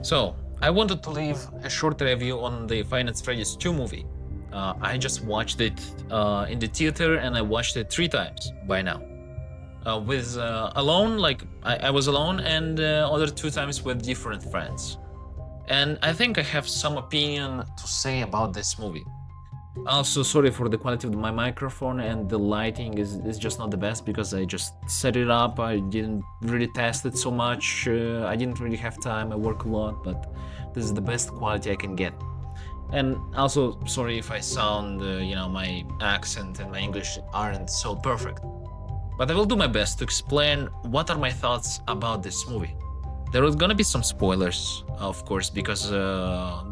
So, I wanted to leave a short review on the Five Nights at Freddy's 2 movie. I just watched it in the theater and I watched it 3 times by now. With alone, like I was alone, and other 2 times with different friends. And I think I have some opinion to say about this movie. Also, sorry for the quality of my microphone, and the lighting is just not the best because I just set it up. I didn't really test it so much. I didn't really have time. I work a lot, but this is the best quality I can get. And also, sorry if I sound, my accent and my English aren't so perfect. But I will do my best to explain what are my thoughts about this movie. There is gonna be some spoilers, of course, because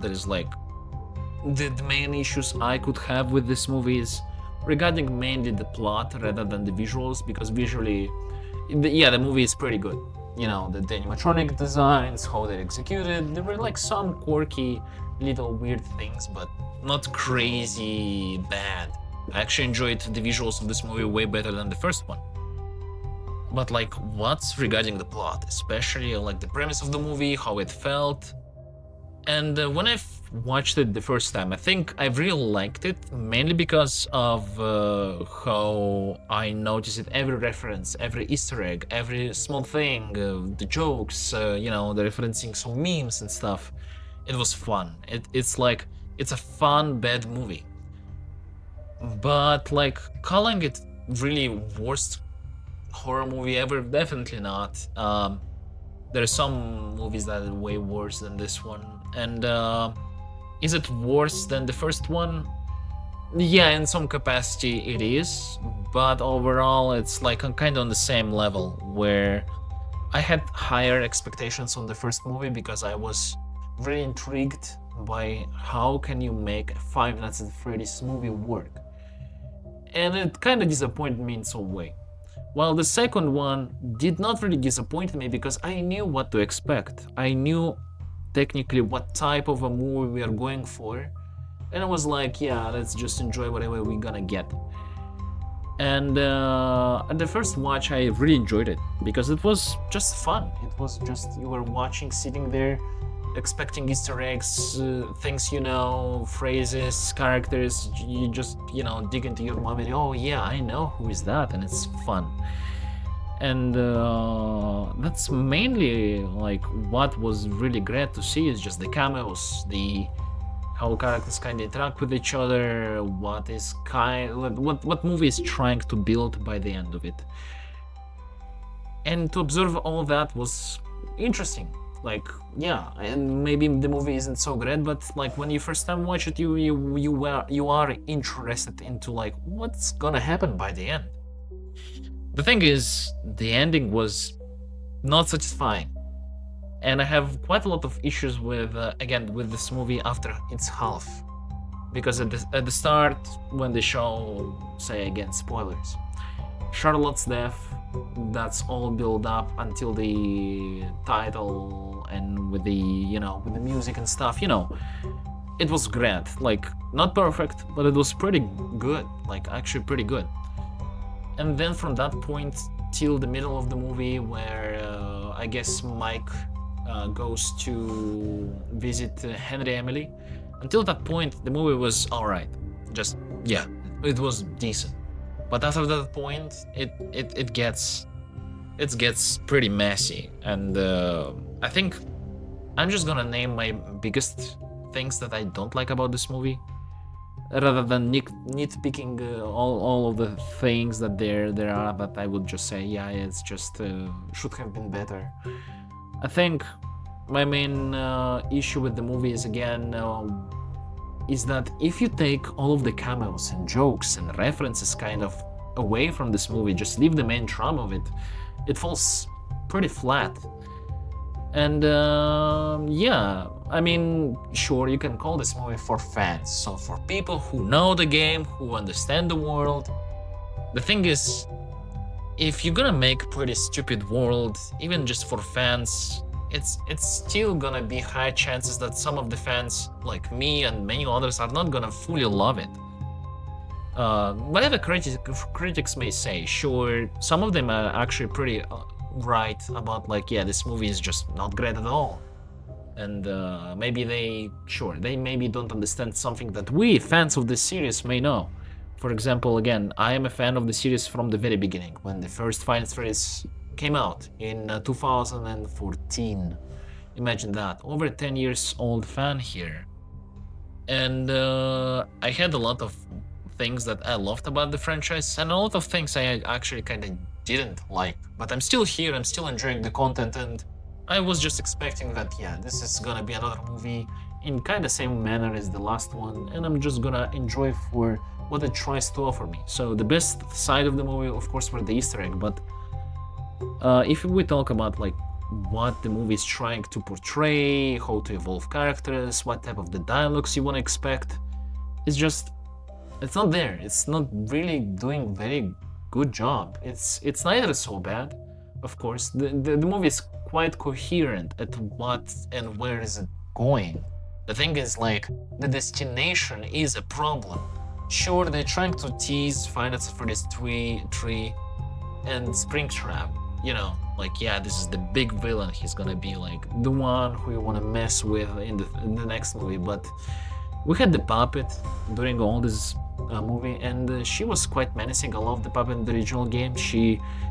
there is like the main issues I could have with this movie is regarding mainly the plot rather than the visuals, because visually, the movie is pretty good. You know, the animatronic designs, how they're executed, there were like some quirky little weird things, but not crazy bad. I actually enjoyed the visuals of this movie way better than the first one. But like, what's regarding the plot, especially like the premise of the movie, how it felt. And when I watched it the first time, I think I really liked it, mainly because of how I noticed it, every reference, every Easter egg, every small thing, the jokes, the referencing some memes and stuff. It was fun. It's a fun, bad movie. But like, calling it really worst horror movie ever, definitely not. There are some movies that are way worse than this one. And is it worse than the first one? Yeah, in some capacity it is, but overall it's like kind of on the same level, where I had higher expectations on the first movie because I was very intrigued by how can you make a Five Nights at Freddy's movie work. And it kind of disappointed me in some way. While the second one did not really disappoint me because I knew what to expect. I knew technically what type of a movie we are going for, and I was like, yeah, let's just enjoy whatever we're gonna get. And at the first watch I really enjoyed it because it was just fun. It was just, you were watching, sitting there, expecting Easter eggs, things, phrases, characters. You just, dig into your memory. Oh yeah, I know who is that, and it's fun. And that's mainly like what was really great to see, is just the cameos, how characters kind of interact with each other, what movie is trying to build by the end of it. And to observe all that was interesting. Like, yeah, and maybe the movie isn't so great, but like when you first time watch it, you are interested into like what's gonna happen by the end. The thing is, the ending was not satisfying, and I have quite a lot of issues with this movie after its half, because at the start, when they show, say again, spoilers, Charlotte's death, that's all built up until the title, and with the music and stuff, it was great. Like, not perfect, but it was pretty good, like actually pretty good. And then from that point till the middle of the movie, where I guess Mike goes to visit Henry Emily, until that point the movie was alright. Just, yeah, it was decent. But after that point, it gets pretty messy, and I think I'm just gonna name my biggest things that I don't like about this movie, rather than nitpicking all of the things that there are, that I would just say, yeah, it's just should have been better. I think my main issue with the movie is, again, is that if you take all of the cameos and jokes and references kind of away from this movie, just leave the main charm of it, it falls pretty flat. And yeah, I mean, sure, you can call this movie for fans, so for people who know the game, who understand the world. The thing is, if you're gonna make a pretty stupid world, even just for fans, it's still gonna be high chances that some of the fans, like me and many others, are not gonna fully love it. Whatever critics may say, sure, some of them are actually pretty right about, like, yeah, this movie is just not great at all. and maybe they maybe don't understand something that we fans of the series may know. For example, again, I am a fan of the series from the very beginning, when the first Final Series came out in 2014. Imagine that, over 10 years old fan here. And I had a lot of things that I loved about the franchise, and a lot of things I actually kind of didn't like. But I'm still here, I'm still enjoying the content, and I was just expecting that, yeah, this is gonna be another movie in kind of same manner as the last one, and I'm just gonna enjoy for what it tries to offer me. So the best side of the movie, of course, were the Easter egg, but if we talk about like what the movie is trying to portray, how to evolve characters, what type of the dialogues you want to expect, it's not there. It's not really doing very good job. It's neither so bad, of course. The movie is quite coherent at what and where is it going. The thing is, like, the destination is a problem. Sure, they're trying to tease Final Fantasy 3 and Springtrap, you know, like, yeah, this is the big villain, he's gonna be like the one who you want to mess with in the next movie. But we had the puppet during all this movie, and she was quite menacing. I love the puppet in the original game.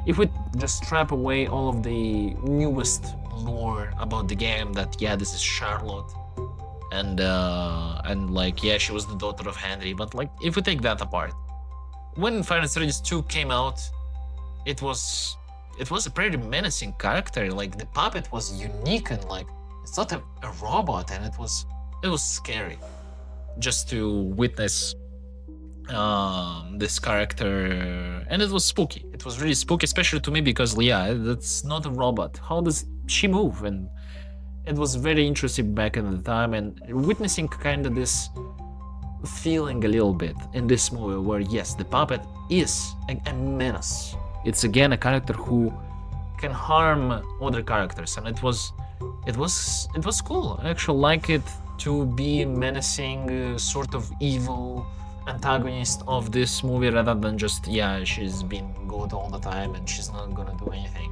If we just strap away all of the newest lore about the game, that yeah, this is Charlotte, and like, yeah, she was the daughter of Henry, but like, if we take that apart, when Final Fantasy 2 came out, it was a pretty menacing character. Like, the puppet was unique, and like, it's not a robot, and it was scary just to witness this character, and it was spooky. It was really spooky, especially to me, because yeah, that's not a robot. How does she move? And it was very interesting back in the time, and witnessing kind of this feeling a little bit in this movie, where yes, the puppet is a menace. It's again a character who can harm other characters, and it was cool. I actually like it to be a menacing, sort of evil antagonist of this movie, rather than just, yeah, she's been good all the time and she's not gonna do anything.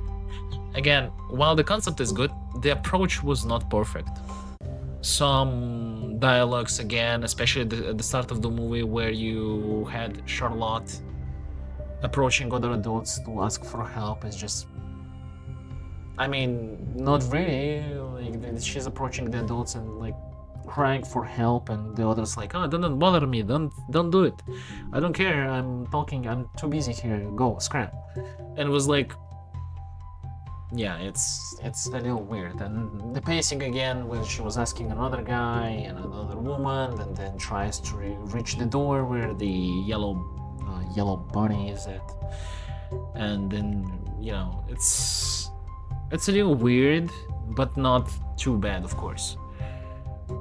Again, while the concept is good, the approach was not perfect. Some dialogues, again, especially at the start of the movie, where you had Charlotte approaching other adults to ask for help, is just, I mean, not really. Like, she's approaching the adults and like crying for help, and the others like, oh, don't bother me, don't do it, I don't care, I'm talking, I'm too busy here, go scrap. And it was like, yeah, it's a little weird. And the pacing again, when she was asking another guy and another woman, and then tries to reach the door where the yellow bunny is at, and then, you know, it's a little weird, but not too bad, of course.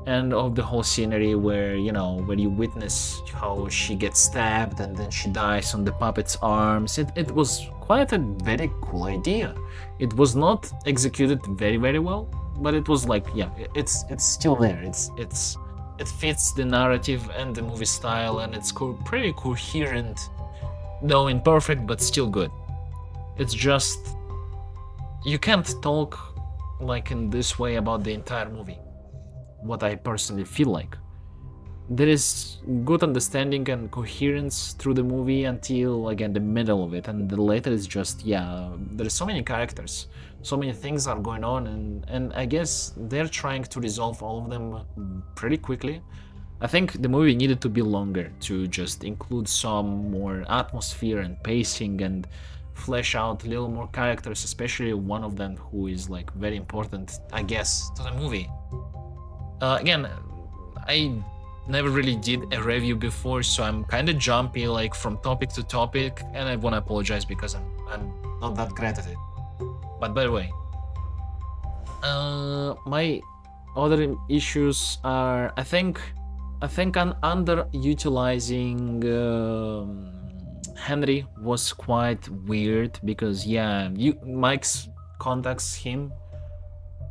And of the whole scenery where, you know, where you witness how she gets stabbed and then she dies on the puppet's arms, it was quite a very cool idea. It was not executed very, very well, but it was like, yeah, it's still there. It fits the narrative and the movie style, and it's pretty coherent, though imperfect, but still good. It's just, you can't talk like in this way about the entire movie, what I personally feel like. There is good understanding and coherence through the movie until, again, the middle of it, and the later is just, yeah, there's so many characters, so many things are going on, and I guess they're trying to resolve all of them pretty quickly. I think the movie needed to be longer to just include some more atmosphere and pacing and flesh out a little more characters, especially one of them who is like very important, I guess, to the movie. Again, I never really did a review before, so I'm kind of jumpy, like, from topic to topic, and I want to apologize because I'm not that great at it. But by the way, my other issues are, I think an underutilizing Henry was quite weird, because yeah, Mike's contacts him,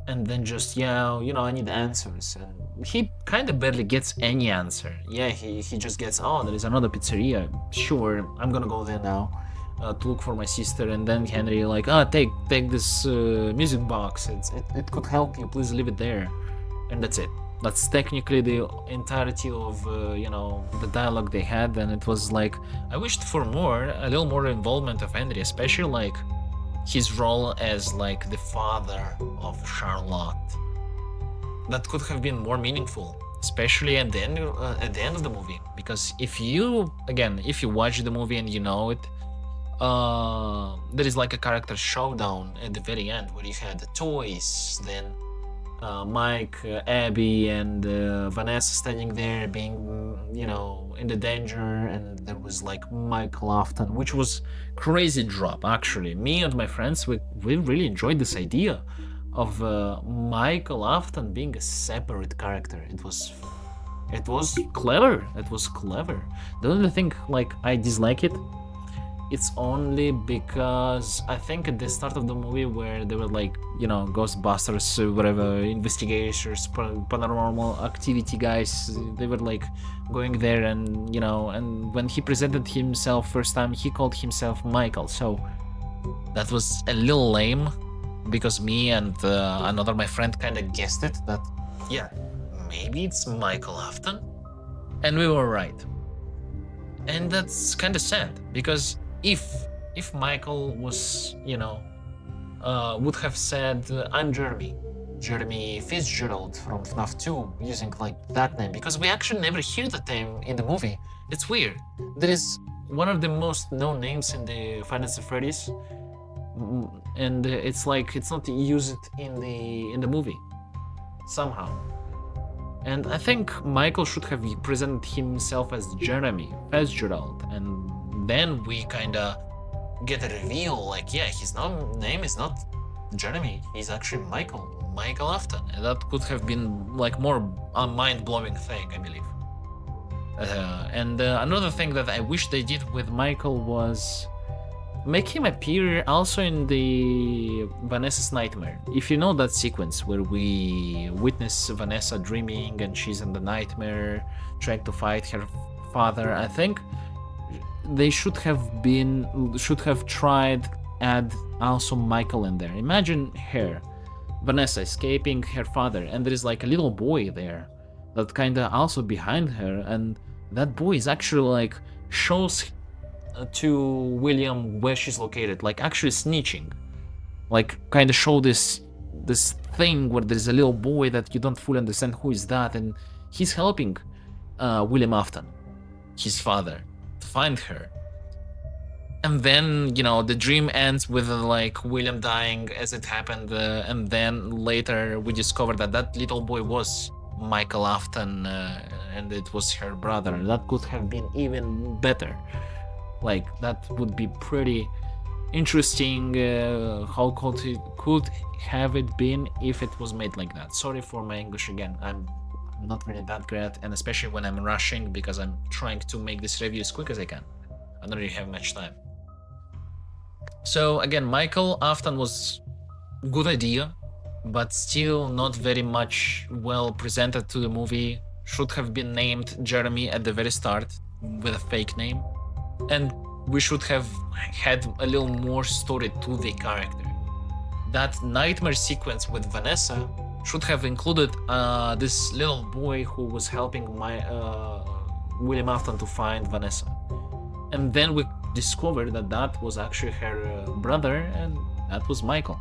and then just, yeah, you know, I need answers, and he kind of barely gets any answer. Yeah, he just gets, oh, there is another pizzeria, sure, I'm gonna go there now to look for my sister. And then Henry like, take this music box, it could help you, please leave it there. and that's it. That's technically the entirety of the dialogue they had, and it was like I wished for a little more involvement of Henry, especially like his role as like the father of Charlotte. That could have been more meaningful, especially at the end of the movie. Because if you watch the movie and you know it, there is like a character showdown at the very end where you had the toys, then Mike, Abby, and Vanessa standing there being, in the danger, and there was like Michael Afton, which was crazy drop actually. Me and my friends, we really enjoyed this idea of Michael Afton being a separate character. It was clever. It was clever. The only thing like I dislike it, it's only because I think at the start of the movie where they were like, Ghostbusters, whatever, investigators, paranormal activity guys, they were like going there and, and when he presented himself first time, he called himself Michael. So that was a little lame because me and another my friend kind of guessed it that, yeah, maybe it's Michael Afton. And we were right. And that's kind of sad because if Michael was, would have said, I'm Jeremy Fitzgerald from FNAF 2, using like that name, because we actually never hear that name in the movie. It's weird. There is one of the most known names in the Five Nights at Freddy's, and it's like it's not used in the movie somehow. And I think Michael should have presented himself as Jeremy Fitzgerald, and then we kinda get a reveal like, yeah, his name is not Jeremy, he's actually Michael Afton. And that could have been like more a mind-blowing thing, I believe. Another thing that I wish they did with Michael was make him appear also in the Vanessa's nightmare. If you know that sequence where we witness Vanessa dreaming and she's in the nightmare trying to fight her father, I think they should have tried add also Michael in there. Imagine her, Vanessa, escaping her father, and there is like a little boy there that kinda also behind her, and that boy is actually like shows to William where she's located, like actually snitching, like kinda show this thing where there's a little boy that you don't fully understand who is that, and he's helping William Afton, his father, find her. And then the dream ends with like William dying as it happened, and then later we discovered that little boy was Michael Afton, and it was her brother. That could have been even better. Like that would be pretty interesting. How could have it been if it was made like that? Sorry for my English again. I'm not really that great, and especially when I'm rushing because I'm trying to make this review as quick as I can. I don't really have much time. So again, Michael Afton was a good idea, but still not very much well presented to the movie. Should have been named Jeremy at the very start with a fake name, and we should have had a little more story to the character. That nightmare sequence with Vanessa should have included this little boy who was helping William Afton to find Vanessa. And then we discovered that was actually her brother, and that was Michael.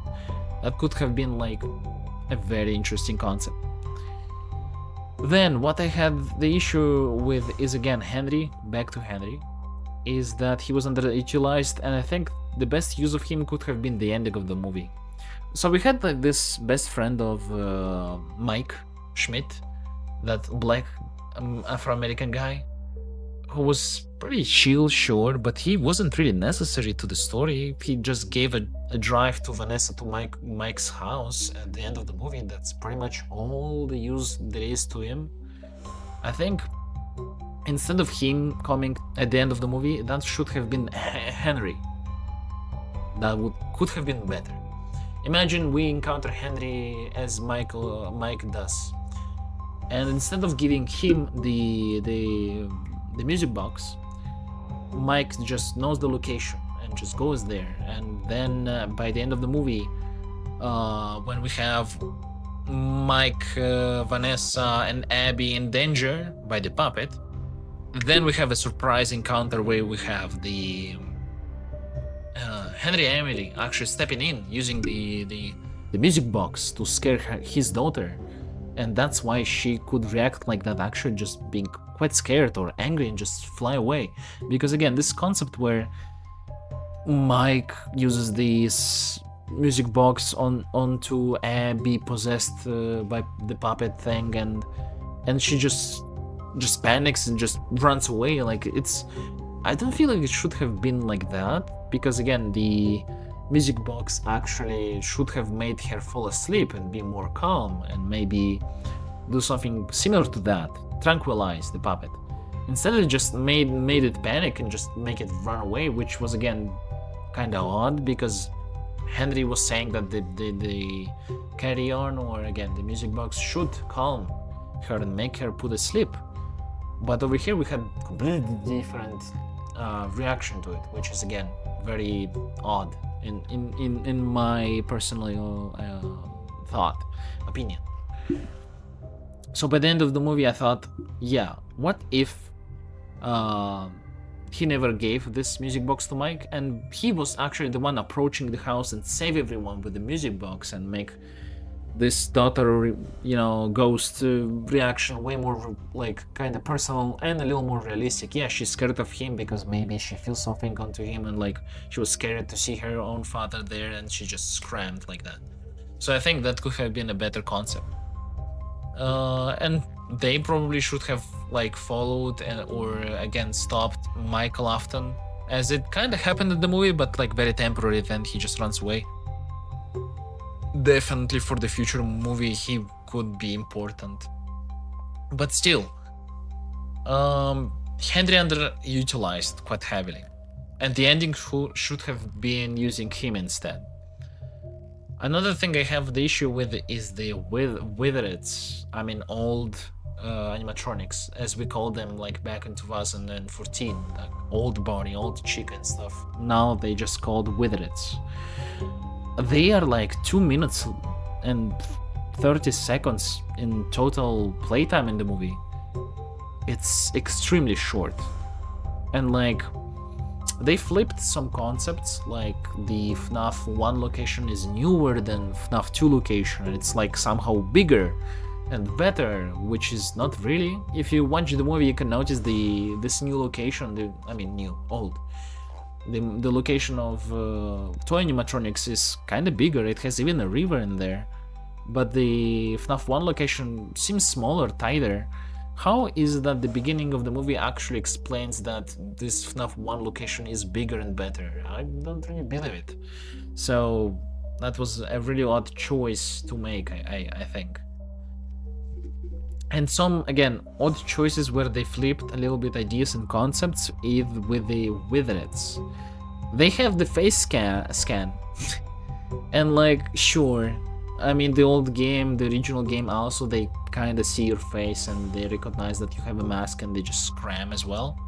That could have been like a very interesting concept. Then what I had the issue with is again Henry, back to Henry, is that he was underutilized, and I think the best use of him could have been the ending of the movie. So we had like this best friend of Mike Schmidt, that black Afro-American guy, who was pretty chill, sure, but he wasn't really necessary to the story. He just gave a drive to Vanessa to Mike's house at the end of the movie. That's pretty much all the use there is to him. I think instead of him coming at the end of the movie, that should have been Henry. That could have been better. Imagine we encounter Henry as Mike does, and instead of giving him the music box, Mike just knows the location and just goes there. And then by the end of the movie, when we have Mike, Vanessa, and Abby in danger by the puppet. Then we have a surprise encounter where we have the Henry and Emily actually stepping in using the music box to scare his daughter, and that's why she could react like that, actually just being quite scared or angry and just fly away. Because again, this concept where Mike uses this music box onto be possessed by the puppet thing, and she just panics and just runs away. Like, it's, I don't feel like it should have been like that, because again, the music box actually should have made her fall asleep and be more calm and maybe do something similar to that, tranquilize the puppet. Instead, it just made it panic and just make it run away, which was again kind of odd, because Henry was saying that the carry on, or again the music box, should calm her and make her put asleep. But over here we had completely different reaction to it, which is again very odd in my personal opinion. So by the end of the movie, I thought, yeah, what if he never gave this music box to Mike, and he was actually the one approaching the house and save everyone with the music box and make this daughter, ghost reaction way more like kind of personal and a little more realistic. Yeah, she's scared of him because maybe she feels something onto him, and like she was scared to see her own father there, and she just screamed like that. So I think that could have been a better concept. And they probably should have like followed or again stopped Michael Afton, as it kind of happened in the movie, but like very temporary. Then he just runs away. Definitely for the future movie he could be important, but still, Henry underutilized quite heavily, and the ending should have been using him instead. Another thing I have the issue with is the withereds. I mean, old animatronics, as we called them like back in 2014, like old Barney, old chicken stuff. Now they just called withereds. They are like 2 minutes and 30 seconds in total playtime in the movie. It's extremely short. And like, they flipped some concepts, like the FNAF 1 location is newer than FNAF 2 location, and it's like somehow bigger and better, which is not really. If you watch the movie, you can notice this new location, old. The location of toy animatronics is kind of bigger. It has even a river in there, but the FNAF 1 location seems smaller, tighter. How is it that the beginning of the movie actually explains that this FNAF 1 location is bigger and better? I don't really believe it. So that was a really odd choice to make, I think. And some, again, odd choices where they flipped a little bit ideas and concepts with the withereds. They have the face scan. And like, sure, I mean, the old game, the original game also, they kind of see your face and they recognize that you have a mask and they just scram as well.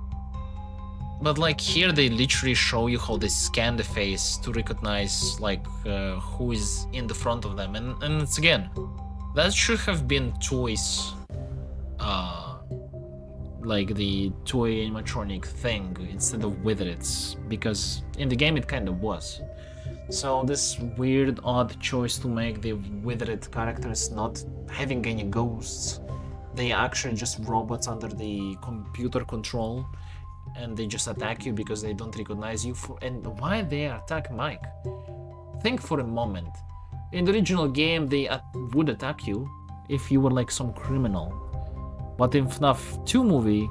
But like here, they literally show you how they scan the face to recognize like who is in the front of them. And it's, again, that should have been toys, like the toy animatronic thing instead of withereds, because in the game it kind of was. So this weird, odd choice to make the withered characters not having any ghosts, they actually just robots under the computer control, and they just attack you because they don't recognize you. And why they attack Mike? Think for a moment. In the original game, they would attack you if you were like some criminal. But in FNAF 2 movie,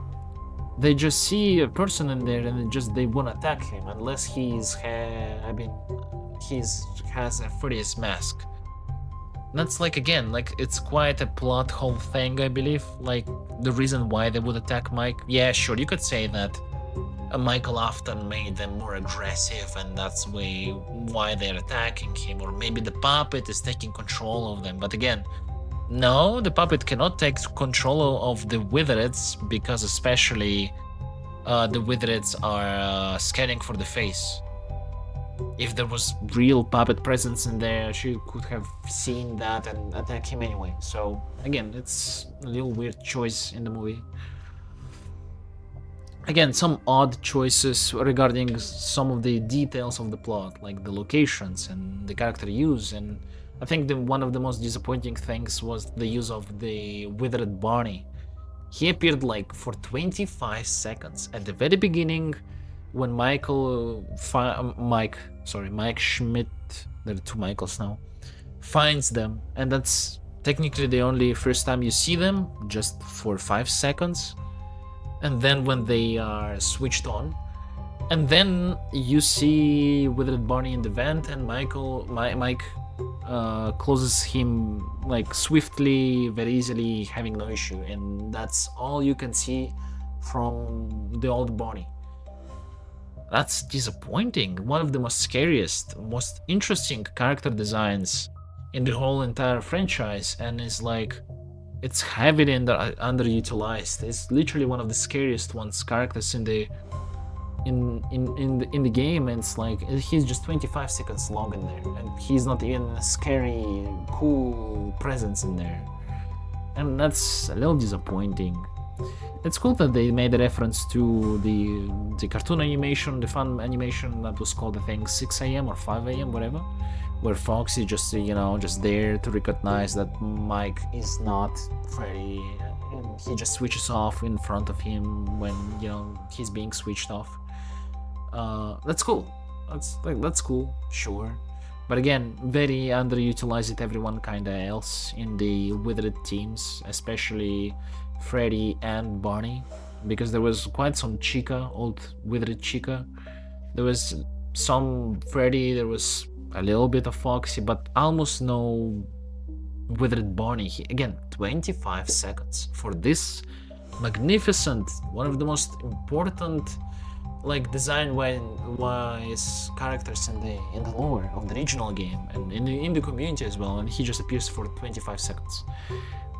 they just see a person in there and they won't attack him unless he has a Furious mask. That's like, again, like it's quite a plot hole thing, I believe. Like the reason why they would attack Mike. Yeah, sure, you could say that Michael Afton made them more aggressive and that's why they're attacking him, or maybe the puppet is taking control of them. But again, no, the puppet cannot take control of the withereds, because especially the withereds are scanning for the face. if there was real puppet presence in there, she could have seen that and attack him anyway. So again, it's a little weird choice in the movie. Again, some odd choices regarding some of the details of the plot, like the locations and the character use. And I think one of the most disappointing things was the use of the withered Barney. He appeared like for 25 seconds at the very beginning, when Mike Schmidt, there are two Michaels now, finds them, and that's technically the only first time you see them, just for 5 seconds. And then when they are switched on, and then you see Withered Barney in the vent, and Mike closes him like swiftly, very easily, having no issue, and that's all you can see from the old Barney. That's disappointing. One of the most scariest, most interesting character designs in the whole entire franchise, and is like, it's heavily underutilized. It's literally one of the scariest characters in the game, and it's like he's just 25 seconds long in there, and he's not even a scary, cool presence in there, and that's a little disappointing. It's cool that they made a reference to the cartoon animation, the fun animation that was called, I think, 6 a.m. or 5 a.m., whatever, where Foxy just, just there to recognize that Mike is not Freddy, and he just switches off in front of him when, he's being switched off. That's cool. That's cool, sure. But again, very underutilized everyone kinda else in the Withered teams, especially Freddy and Barney, because there was quite some Chica, old Withered Chica. There was some Freddy, there was a little bit of Foxy, but almost no Withered Barney. Again, 25 seconds for this magnificent, one of the most important, like, design-wise characters in the lore of the original game and in the community as well, and he just appears for 25 seconds.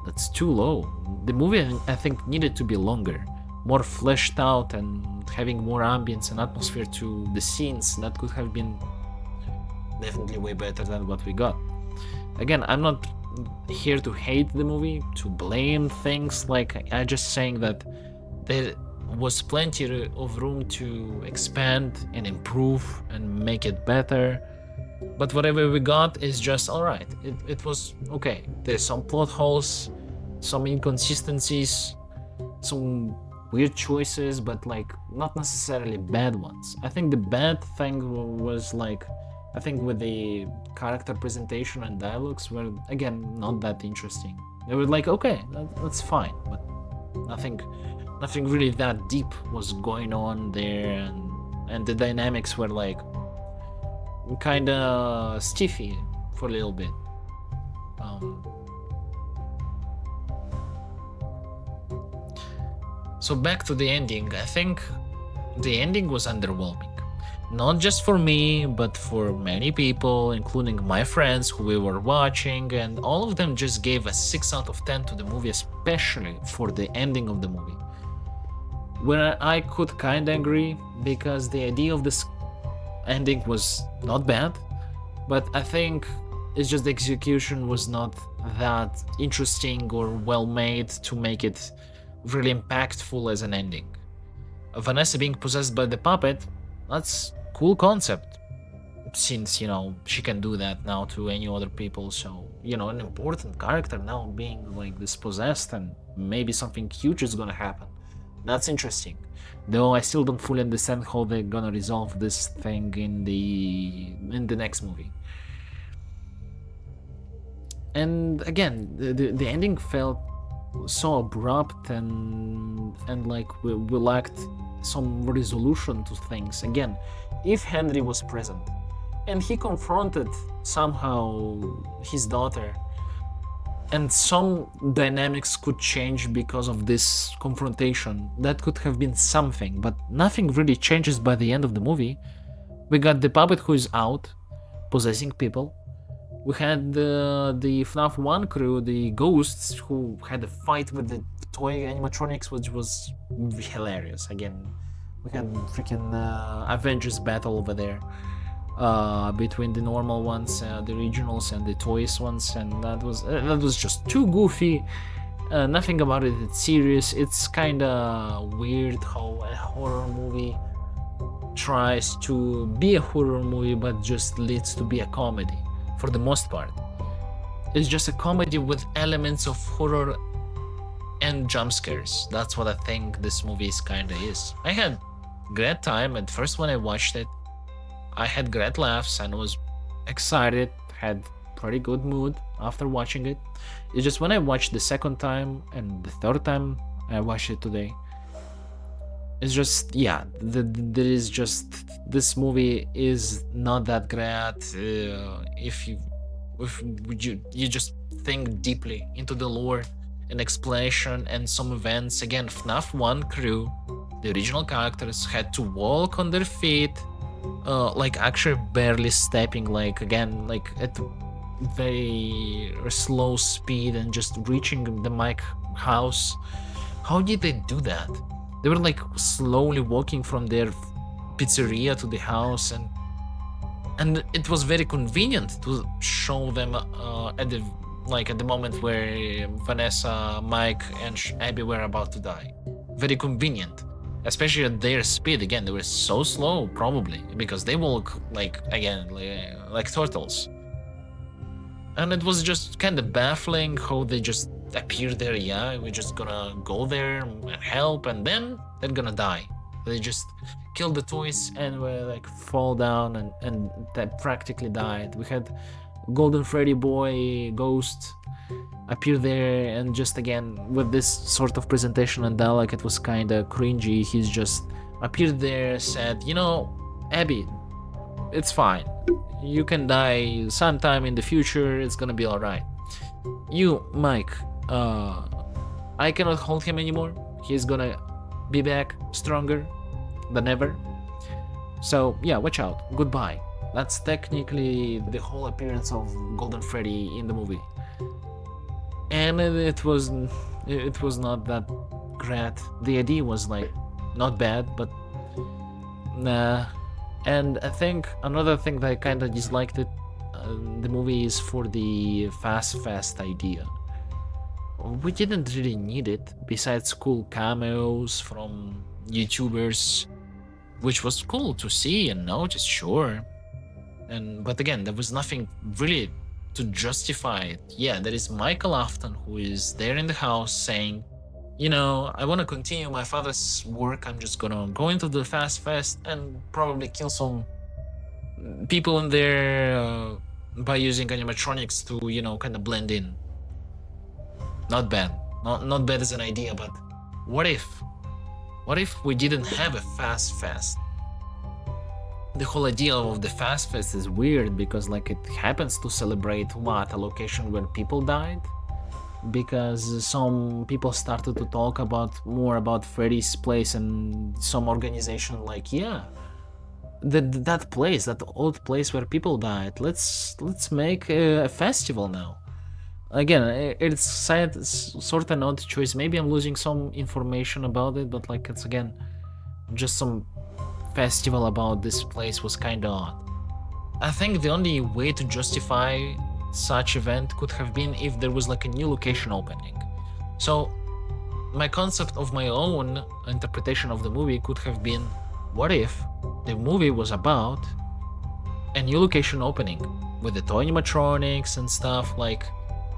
That's too low. The movie, I think, needed to be longer, more fleshed out, and having more ambience and atmosphere to the scenes. That could have been definitely way better than what we got. Again, I'm not here to hate the movie, to blame things, like, I'm just saying that there was plenty of room to expand and improve and make it better. But whatever we got is just alright. It was okay. There's some plot holes, some inconsistencies, some weird choices, but like not necessarily bad ones. I think the bad thing was like, I think with the character presentation and dialogues were, again, not that interesting. They were like, okay, that's fine, but nothing really that deep was going on there, and the dynamics were like kinda stiffy for a little bit. So back to the ending, I think the ending was underwhelming. Not just for me, but for many people, including my friends who we were watching, and all of them just gave a 6 out of 10 to the movie, especially for the ending of the movie. Where I could kinda agree, because the idea of this ending was not bad, but I think it's just the execution was not that interesting or well made to make it really impactful as an ending. Vanessa being possessed by the puppet, that's a cool concept, since, she can do that now to any other people, so, an important character now being like this possessed, and maybe something huge is gonna happen. That's interesting, though I still don't fully understand how they're gonna resolve this thing in the next movie. And again, the ending felt so abrupt, and like we lacked some resolution to things. Again, if Henry was present and he confronted somehow his daughter, and some dynamics could change because of this confrontation, that could have been something, but nothing really changes by the end of the movie. We got the puppet who is out, possessing people. We had the FNAF 1 crew, the ghosts, who had a fight with the toy animatronics, which was hilarious. Again, we had freaking Avengers battle over there. between the normal ones, the originals, and the toys ones, and that was just too goofy. Nothing about it is serious. It's kind of weird how a horror movie tries to be a horror movie but just leads to be a comedy for the most part. It's just a comedy with elements of horror and jump scares. That's what I think this movie kinda is. I had great time at first when I watched it. I had great laughs and was excited, had pretty good mood after watching it. It's just when I watched the second time and the third time I watched it today, it's just, yeah, there is just, this movie is not that great if you just think deeply into the lore and explanation and some events. Again, FNAF 1 crew, the original characters, had to walk on their feet, like actually barely stepping, like again, like at very slow speed and just reaching the mic house. How did they do that? They were like slowly walking from their pizzeria to the house, and it was very convenient to show them at the moment where Vanessa, Mike, and Abby were about to die. Very convenient, especially at their speed. Again, they were so slow, probably because they walk like turtles. And it was just kind of baffling how they just appear there. Yeah, we're just gonna go there and help, and then they're gonna die. They just kill the toys and were like fall down and they practically died. We had Golden Freddy boy ghost appear there, and just again with this sort of presentation and dialogue, it was kind of cringy. He's just appeared there, said, you know, Abby, it's fine. You can die sometime in the future. It's gonna be all right. You, Mike, I cannot hold him anymore. He's gonna be back stronger than ever. So yeah, watch out. Goodbye. That's technically the whole appearance of Golden Freddy in the movie. And it was not that great. The idea was like not bad, but nah. And I think another thing that I kind of disliked the movie is for the fast idea. We didn't really need it, besides cool cameos from YouTubers, which was cool to see and notice, sure. But again, there was nothing really to justify it. Yeah, there is Michael Afton who is there in the house saying, you know, I want to continue my father's work. I'm just gonna go into the fast and probably kill some people in there by using animatronics to, you know, kind of blend in. Not bad. Not bad as an idea, but what if? What if we didn't have a fast? The whole idea of the fast fest is weird because like it happens to celebrate what, a location where people died? Because some people started to talk more about Freddy's place, and some organization like, yeah, that place, that old place where people died, let's make a festival now. Again, it's sort of an odd choice. Maybe I'm losing some information about it, but like it's again just some festival about this place was kind of odd. I think the only way to justify such event could have been if there was like a new location opening. So my concept of my own interpretation of the movie could have been, what if the movie was about a new location opening with the toy animatronics and stuff, like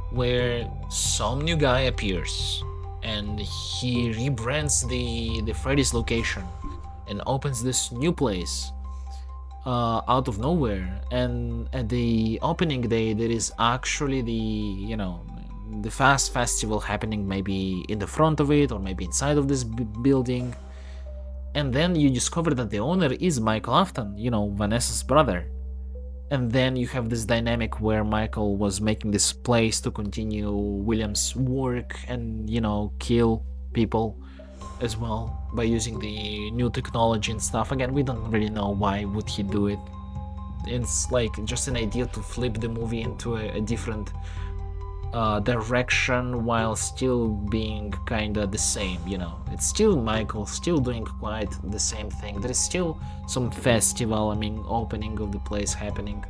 where some new guy appears and he rebrands the Freddy's location and opens this new place out of nowhere, and at the opening day there is actually the fast festival happening, maybe in the front of it or maybe inside of this building, and then you discover that the owner is Michael Afton, Vanessa's brother, and then you have this dynamic where Michael was making this place to continue William's work and kill people as well by using the new technology and stuff. Again, we don't really know why would he do it. It's like just an idea to flip the movie into a different direction while still being kinda the same, you know. It's still Michael, still doing quite the same thing. There is still some festival, I mean, opening of the place happening,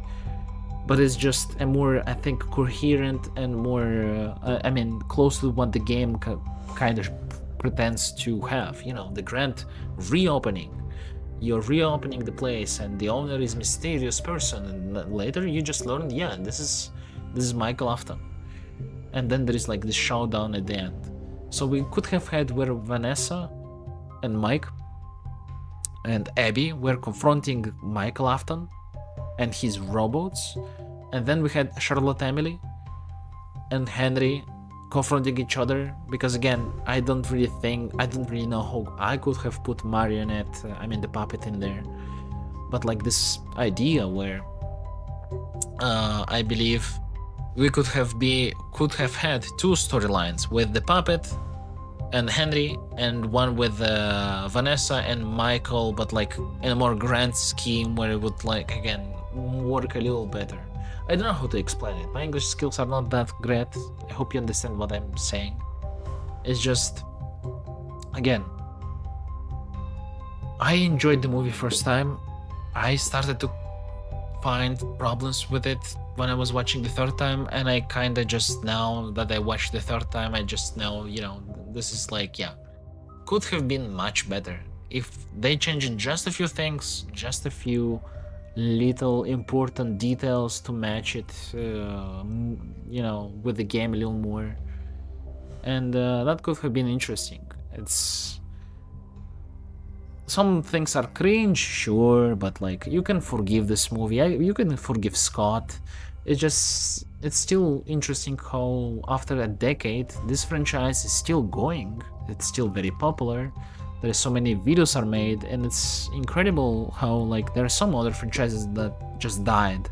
but it's just a more, I think, coherent and more, I mean, close to what the game kind of pretends to have, you know, the grand reopening. You're reopening the place and the owner is mysterious person, and later you just learn, yeah, this is Michael Afton. And then there is like this showdown at the end. So we could have had where Vanessa and Mike and Abby were confronting Michael Afton and his robots, and then we had Charlotte Emily and Henry confronting each other, because again, I don't really know how I could have put Marionette, I mean the puppet, in there, but like this idea where I believe we could have had two storylines with the puppet and Henry, and one with Vanessa and Michael, but like in a more grand scheme where it would like again work a little better. I don't know how to explain it. My English skills are not that great. I hope you understand what I'm saying. It's just, again, I enjoyed the movie first time. I started to find problems with it when I was watching the third time, and I kinda just, now that I watched the third time, I just know, you know, this is like, yeah, could have been much better if they changed just a few things, just a few little important details to match it, you know, with the game a little more, and that could have been interesting. It's, some things are cringe, sure, but like you can forgive this movie. You can forgive Scott. It's still interesting how after a decade this franchise is still going. It's still very popular. There are so many videos are made, and it's incredible how like there are some other franchises that just died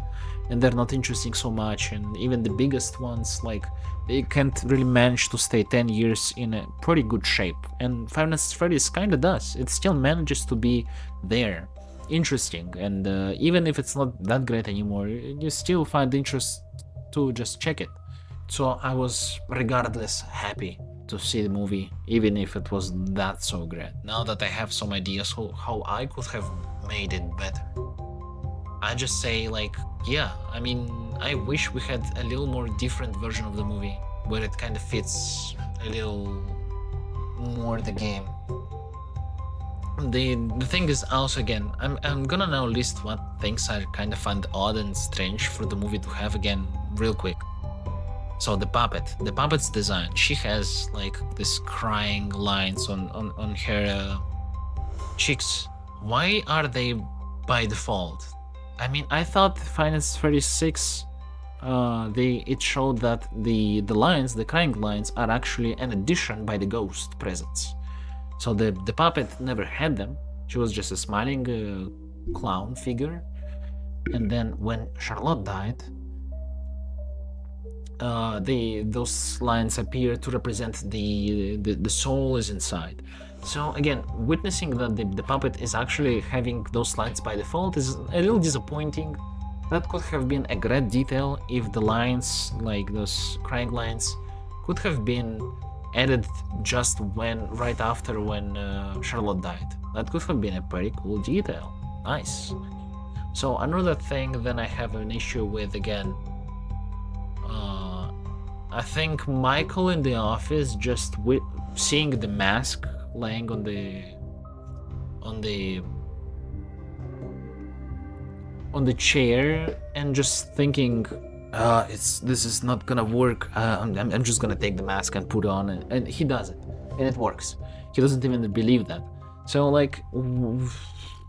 and they're not interesting so much, and even the biggest ones, like, they can't really manage to stay 10 years in a pretty good shape, and Five Nights at Freddy's kinda does. It still manages to be there, interesting, and even if it's not that great anymore, you still find interest to just check it. So I was regardless happy to see the movie, even if it was that so great. Now that I have some ideas how I could have made it better, I just say like, yeah, I mean, I wish we had a little more different version of the movie where it kind of fits a little more the game. The thing is also, again, I'm gonna now list what things I kind of find odd and strange for the movie to have again real quick. So the puppet's design, she has like this crying lines on her cheeks. Why are they by default? I mean, I thought Final Fantasy 36, it showed that the lines, the crying lines, are actually an addition by the ghost presence. So the puppet never had them. She was just a smiling clown figure. And then when Charlotte died, those lines appear to represent the soul is inside. So again, witnessing that the puppet is actually having those lines by default is a little disappointing. That could have been a great detail if the lines, like those crying lines, could have been added just right after when Charlotte died. That could have been a pretty cool detail. Nice. So another thing then I have an issue with, again, I think Michael in the office, just seeing the mask laying on the chair and just thinking, this is not gonna work. I'm just gonna take the mask and put it on, and he does it, and it works. He doesn't even believe that. So like,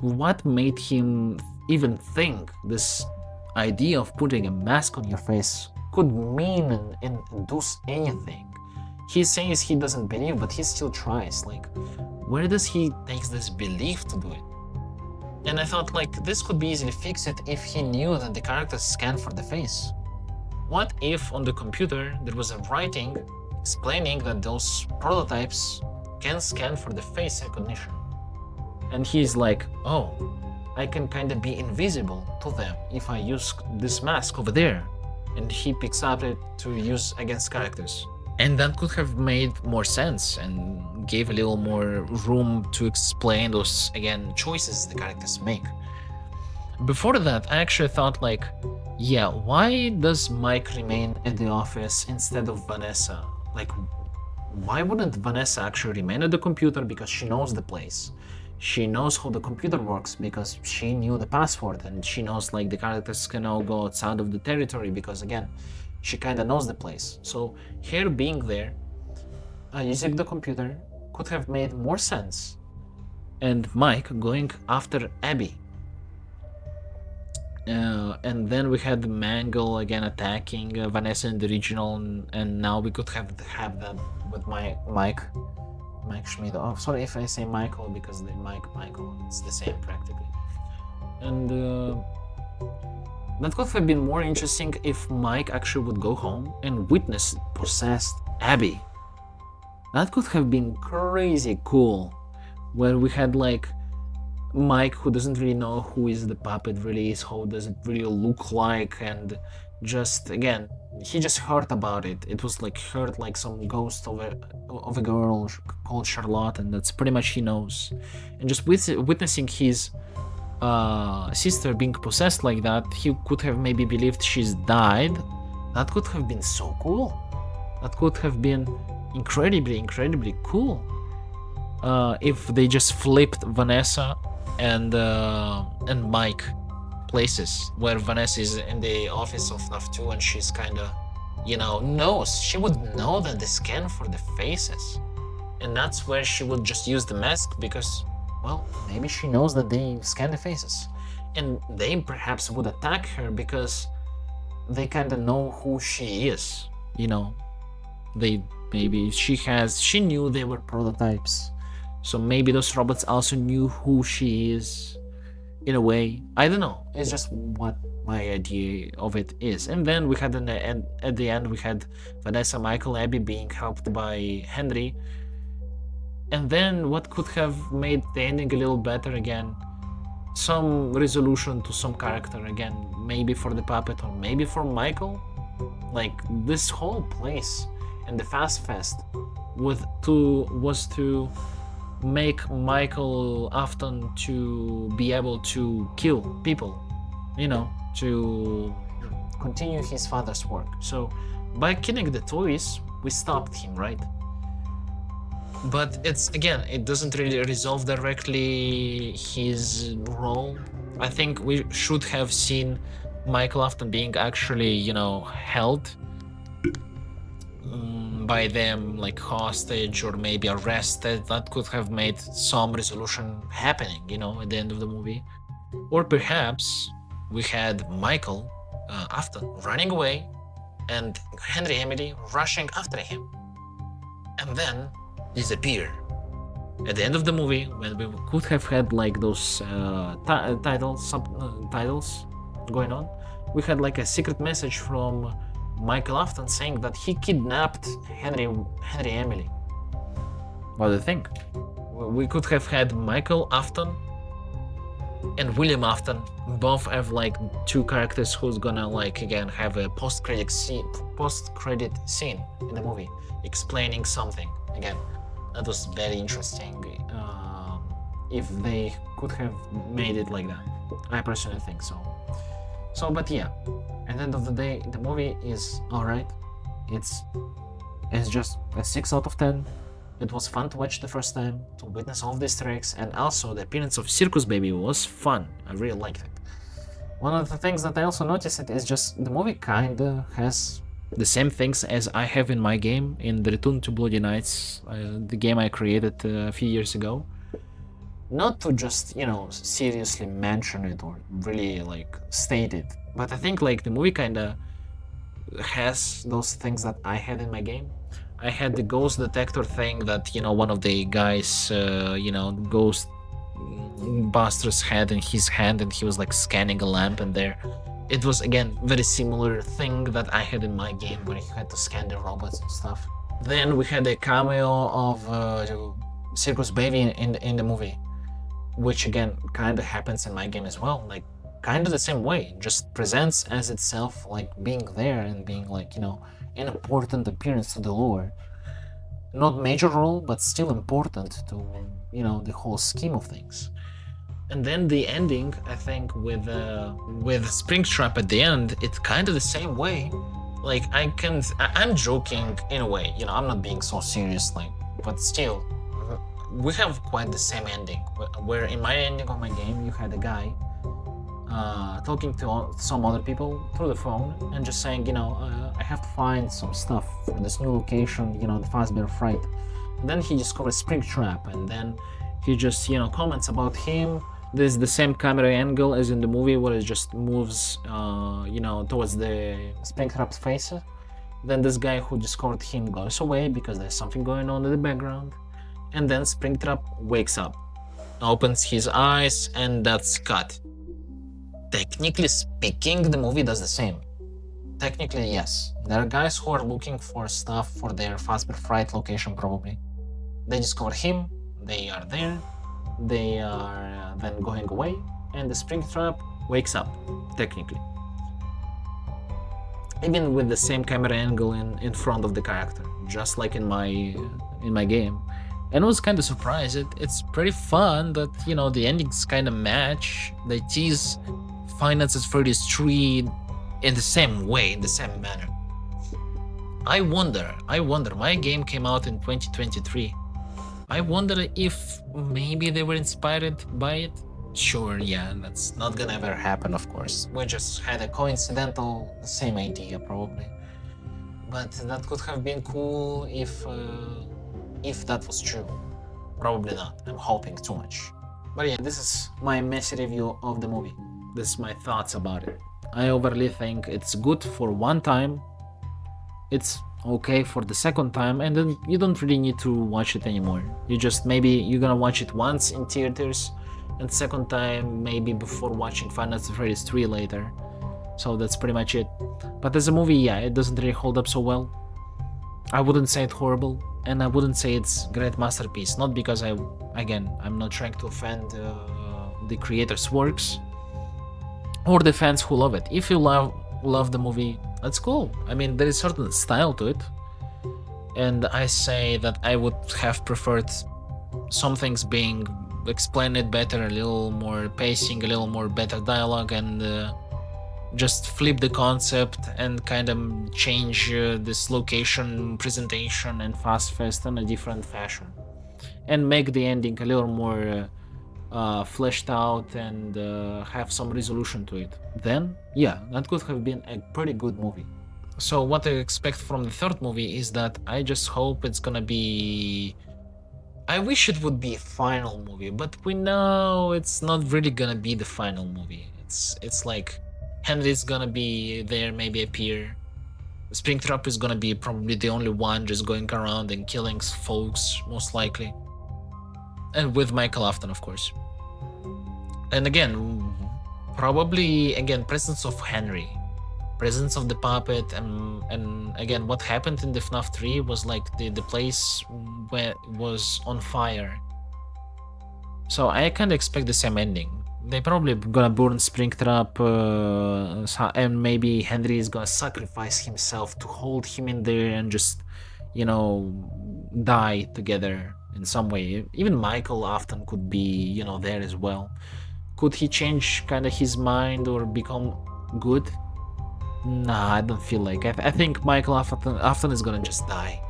what made him even think this idea of putting a mask on your face could mean and do anything? He says he doesn't believe, but he still tries. Like, where does he take this belief to do it? And I thought, like, this could be easily fixed if he knew that the characters scan for the face. What if on the computer there was a writing explaining that those prototypes can scan for the face recognition? And he's like, oh, I can kind of be invisible to them if I use this mask over there. and he picks up it to use against characters. And that could have made more sense and gave a little more room to explain those, again, choices the characters make. Before that, I actually thought like, yeah, why does Mike remain at the office instead of Vanessa? Like, why wouldn't Vanessa actually remain at the computer? Because she knows the place. She knows how the computer works because she knew the password, and she knows like the characters can all go outside of the territory because, again, she kind of knows the place. So her being there, using the computer, could have made more sense. And Mike going after Abby. And then we had Mangle again attacking Vanessa in the regional, and now we could have that with Mike Schmidt. Oh, sorry if I say Michael, because the Michael, it's the same practically. And that could have been more interesting if Mike actually would go home and witness possessed Abby. That could have been crazy cool, where we had like Mike, who doesn't really know who is the puppet really is, how does it really look like, and just, again, he just heard about it. It was like heard like some ghost of a girl called Charlotte, and that's pretty much he knows. And just witnessing his sister being possessed like that, he could have maybe believed she's died. That could have been so cool. That could have been incredibly cool. If they just flipped Vanessa and Mike places, where Vanessa is in the office of FNAF 2 and she's kind of, knows. She would know that they scan for the faces. And that's where she would just use the mask because, well, maybe she knows that they scan the faces. And they perhaps would attack her because they kind of know who she is, she knew they were prototypes. So maybe those robots also knew who she is, in a way. I don't know. It's just what my idea of it is. And then we had at the end we had Vanessa, Michael, Abby being helped by Henry. And then what could have made the ending a little better again? Some resolution to some character again, maybe for the puppet or maybe for Michael. Like this whole place and the Fast Fest was to make Michael Afton to be able to kill people, to continue his father's work. So by killing the toys, we stopped him, right? But it doesn't really resolve directly his role. I think we should have seen Michael Afton being actually, held by them like hostage or maybe arrested. That could have made some resolution happening, at the end of the movie. Or perhaps we had Michael Afton running away and Henry Emily rushing after him and then disappear. At the end of the movie, when we could have had like those subtitles going on, we had like a secret message from Michael Afton saying that he kidnapped Henry Emily. What do you think? We could have had Michael Afton and William Afton both have like two characters who's gonna like again have a post-credit scene in the movie explaining something. Again, that was very interesting if they could have made it like that. I personally think so. But yeah, at the end of the day, the movie is alright. It's just a 6 out of 10. It was fun to watch the first time, to witness all of the Easter eggs, and also the appearance of Circus Baby was fun. I really liked it. One of the things that I also noticed is just the movie kinda has the same things as I have in my game, in the Return to Bloody Nights, the game I created a few years ago. Not to just, seriously mention it or really like state it, but I think like the movie kinda has those things that I had in my game. I had the ghost detector thing that, one of the guys, ghost busters had in his hand, and he was like scanning a lamp in there. It was again very similar thing that I had in my game where you had to scan the robots and stuff. Then we had a cameo of Circus Baby in the movie, which again kind of happens in my game as well. Like kind of the same way, just presents as itself like being there and being like, an important appearance to the lore. Not major role, but still important to, the whole scheme of things. And then the ending, I think, with Springtrap at the end, it's kind of the same way. Like I'm joking in a way, I'm not being so serious, like, but still, we have quite the same ending. Where in my ending of my game, you had a guy talking to some other people through the phone and just saying, I have to find some stuff for this new location, the Fazbear Fright. And then he discovers Springtrap, and then he just, comments about him. There's the same camera angle as in the movie where it just moves, towards the Springtrap's face. Then this guy who discovered him goes away because there's something going on in the background. And then Springtrap wakes up, opens his eyes, and that's cut. Technically speaking, the movie does the same. Technically, yes. There are guys who are looking for stuff for their Fazbear Fright location, probably. They discover him, they are there, they are then going away, and the Springtrap wakes up, technically. Even with the same camera angle in front of the character, just like in my game. And I was kind of surprised. It's pretty fun that, the endings kind of match. They tease Five Nights at Freddy's 3 in the same way, in the same manner. I wonder, my game came out in 2023. I wonder if maybe they were inspired by it. Sure, yeah, that's not gonna ever happen, of course. We just had a coincidental same idea, probably. But that could have been cool if that was true. Probably not. I'm hoping too much. But yeah, this is my messy review of the movie. This is my thoughts about it. I overly think it's good for one time. It's okay for the second time, and then you don't really need to watch it anymore. Maybe you're gonna watch it once in theaters, and second time maybe before watching Five Nights at Freddy's 3 later. So that's pretty much it. But as a movie, yeah, it doesn't really hold up so well. I wouldn't say it's horrible, and I wouldn't say it's great masterpiece. Not because I'm not trying to offend the creator's works or the fans who love it. If you love the movie, that's cool. I mean, there is certain style to it, and I say that I would have preferred some things being explained better, a little more pacing, a little more better dialogue, and just flip the concept and kind of change this location presentation and fast in a different fashion, and make the ending a little more fleshed out and have some resolution to it. Then, yeah, that could have been a pretty good movie. So what I expect from the third movie is that I just hope it's gonna be... I wish it would be a final movie, but we know it's not really gonna be the final movie. It's like Henry's gonna be there, maybe appear. Springtrap is gonna be probably the only one just going around and killing folks, most likely. And with Michael Afton, of course. And again, probably, presence of Henry. Presence of the puppet, and again, what happened in the FNAF 3 was like the place where was on fire. So I kind of expect the same ending. They probably gonna burn Springtrap, and maybe Henry is gonna sacrifice himself to hold him in there and just, die together in some way. Even Michael Afton could be, there as well. Could he change kind of his mind or become good? Nah, I don't feel like. I think Michael Afton is gonna just die.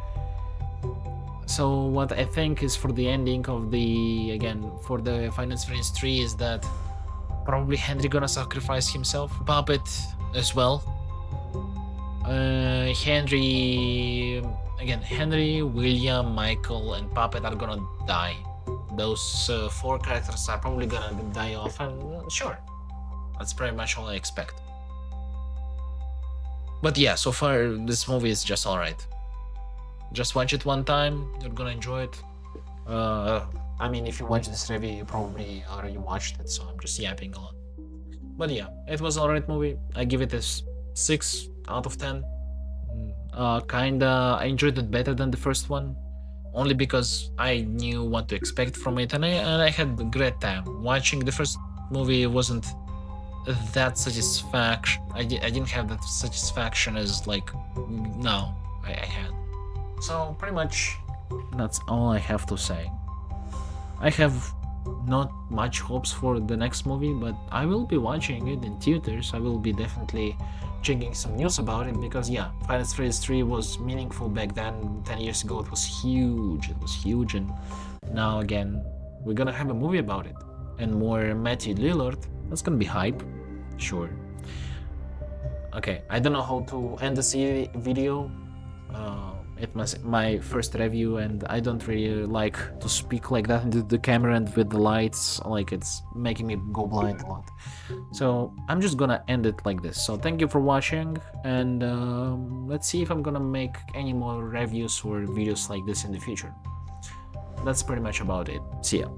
So what I think is for the ending of for the Five Nights at Freddy's 3 is that probably Henry gonna sacrifice himself. Puppet as well. Henry, William, Michael, and Puppet are gonna die. Those 4 characters are probably gonna die off, and sure, that's pretty much all I expect. But yeah, so far this movie is just alright. Just watch it one time, you're gonna enjoy it. I mean, if you watch this review, you probably already watched it, so I'm just yapping a lot. But yeah, it was an alright movie. I give it a 6 out of 10. I enjoyed it better than the first one, only because I knew what to expect from it, and I had a great time. Watching the first movie wasn't that satisfaction. I didn't have that satisfaction as like now I had. So pretty much that's all I have to say. I have not much hopes for the next movie, but I will be watching it in theaters. I will be definitely checking some news about it because yeah, Final Fantasy 3 was meaningful back then. 10 years ago it was huge. It was huge, and now again we're gonna have a movie about it and more Matthew Lillard. That's gonna be hype, sure. Okay, I don't know how to end the video. It was my first review, and I don't really like to speak like that into the camera and with the lights. Like, it's making me go blind a lot. So I'm just gonna end it like this. So thank you for watching, and let's see if I'm gonna make any more reviews or videos like this in the future. That's pretty much about it. See ya.